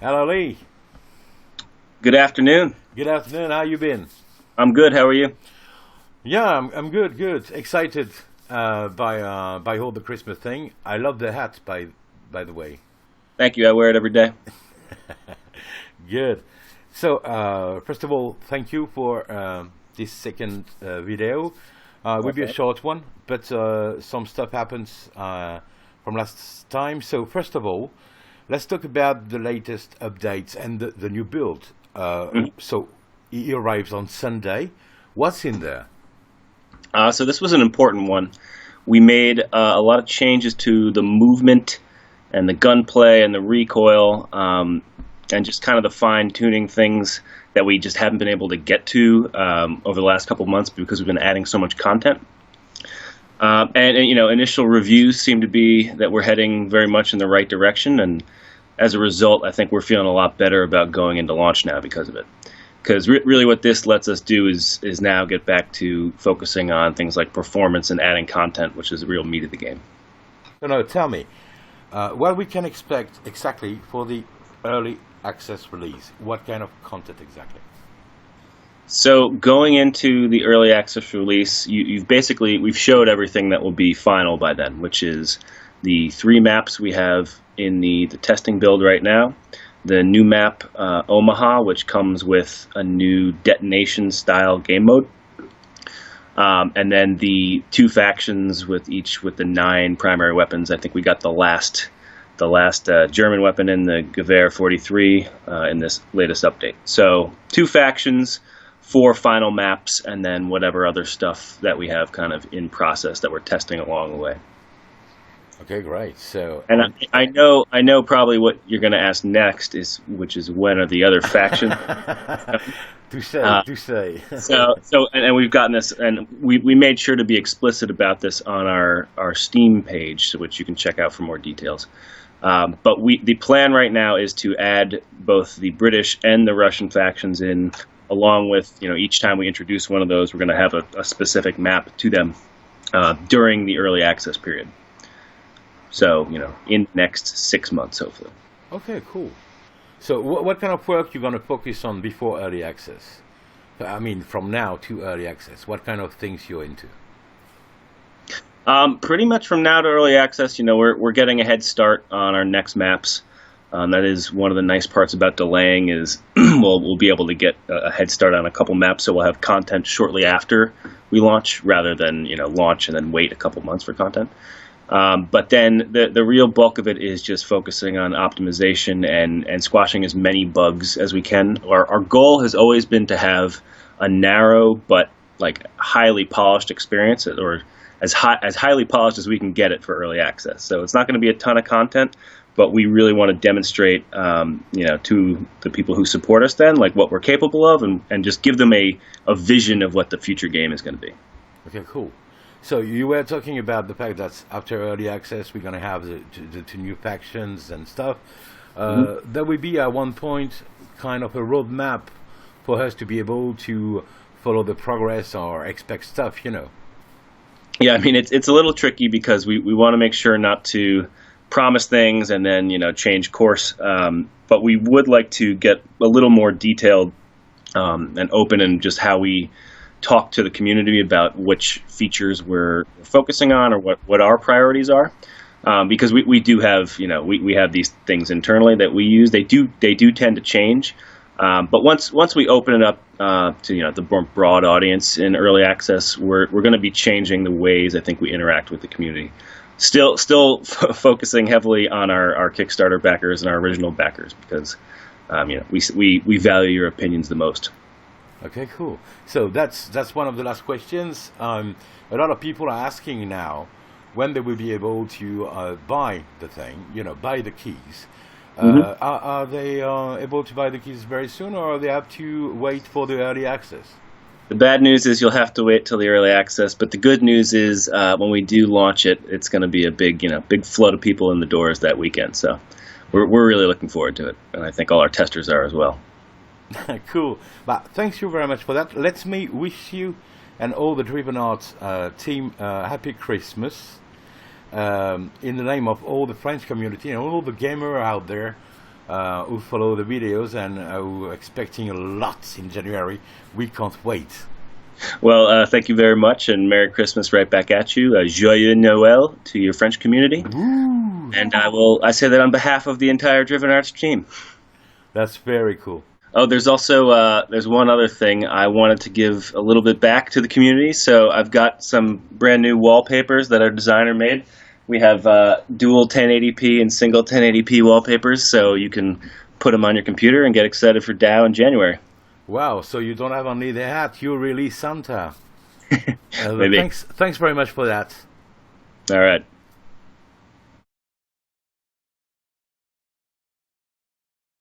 Hello, Lee. Good afternoon. Good afternoon. How you been? I'm good. How are you? Yeah, I'm good. Good. Excited by all the Christmas thing. I love the hat, by the way. Thank you. I wear it every day. Good. So, first of all, thank you for this second video. It will be a short one, but some stuff happens from last time. So, first of all, let's talk about the latest updates and the new build. So, it arrives on Sunday. What's in there? So this was an important one. We made a lot of changes to the movement and the gunplay and the recoil, and just kind of the fine-tuning things that we just haven't been able to get to over the last couple of months because we've been adding so much content. And you know, initial reviews seem to be that we're heading very much in the right direction, and as a result, I think we're feeling a lot better about going into launch now because of it. Because really what this lets us do is now get back to focusing on things like performance and adding content, which is the real meat of the game. No, tell me, what we can expect exactly for the early access release. What kind of content exactly? So going into the early access release, we've showed everything that will be final by then, which is the 3 maps we have in the testing build right now. The new map, Omaha, which comes with a new detonation-style game mode. And then the 2 factions with the 9 primary weapons. I think we got the last German weapon in the Gewehr 43 in this latest update. So 2 factions, 4 final maps, and then whatever other stuff that we have kind of in process that we're testing along the way. Okay, great. So, and I know probably what you're going to ask next which is when are the other factions? Do say. And we've gotten this, and we made sure to be explicit about this on our Steam page, which you can check out for more details. But the plan right now is to add both the British and the Russian factions in, along with, you know, each time we introduce one of those, we're going to have a specific map to them during the early access period. So, you know, in the next 6 months, hopefully. Okay, cool. So what kind of work you're going to focus on before early access? I mean, from now to early access, what kind of things you're into? Pretty much from now to early access, you know, we're getting a head start on our next maps. That is one of the nice parts about delaying is we'll be able to get a head start on a couple maps, so we'll have content shortly after we launch rather than, you know, launch and then wait a couple months for content. But then the real bulk of it is just focusing on optimization and squashing as many bugs as we can. Our goal has always been to have a narrow but like highly polished experience, or as highly polished as we can get it for early access. So it's not going to be a ton of content, but we really want to demonstrate, you know, to the people who support us then, like what we're capable of, and just give them a vision of what the future game is going to be. Okay, cool. So you were talking about the fact that after early access, we're going to have the 2 new factions and stuff. There will be at one point kind of a roadmap for us to be able to follow the progress or expect stuff, you know. Yeah, I mean, it's a little tricky because we want to make sure not to promise things and then, you know, change course. But we would like to get a little more detailed and open in just how we talk to the community about which features we're focusing on or what our priorities are, because we do have, you know, we have these things internally that we use. They do tend to change, but once we open it up to, you know, the broad audience in early access, we're going to be changing the ways I think we interact with the community. Still focusing heavily on our Kickstarter backers and our original backers because you know, we value your opinions the most. Okay, cool. So that's one of the last questions. A lot of people are asking now when they will be able to buy the thing, you know, buy the keys. Are they able to buy the keys very soon, or they have to wait for the early access? The bad news is you'll have to wait till the early access, but the good news is when we do launch it, it's going to be a big flood of people in the doors that weekend. So we're really looking forward to it, and I think all our testers are as well. Cool. But thanks you very much for that. Let me wish you and all the Driven Art team happy Christmas in the name of all the French community and all the gamers out there. who follow the videos and who are expecting a lot in January. We can't wait. Well, thank you very much, and Merry Christmas right back at you. Joyeux Noël to your French community. Woo. And I say that on behalf of the entire Driven Arts team. That's very cool. Oh, there's also there's one other thing. I wanted to give a little bit back to the community, so I've got some brand new wallpapers that our designer made. We have dual 1080p and single 1080p wallpapers, so you can put them on your computer and get excited for DAO in January. Wow, so you don't have only the hat, you're really Santa. Maybe. Thanks very much for that. All right.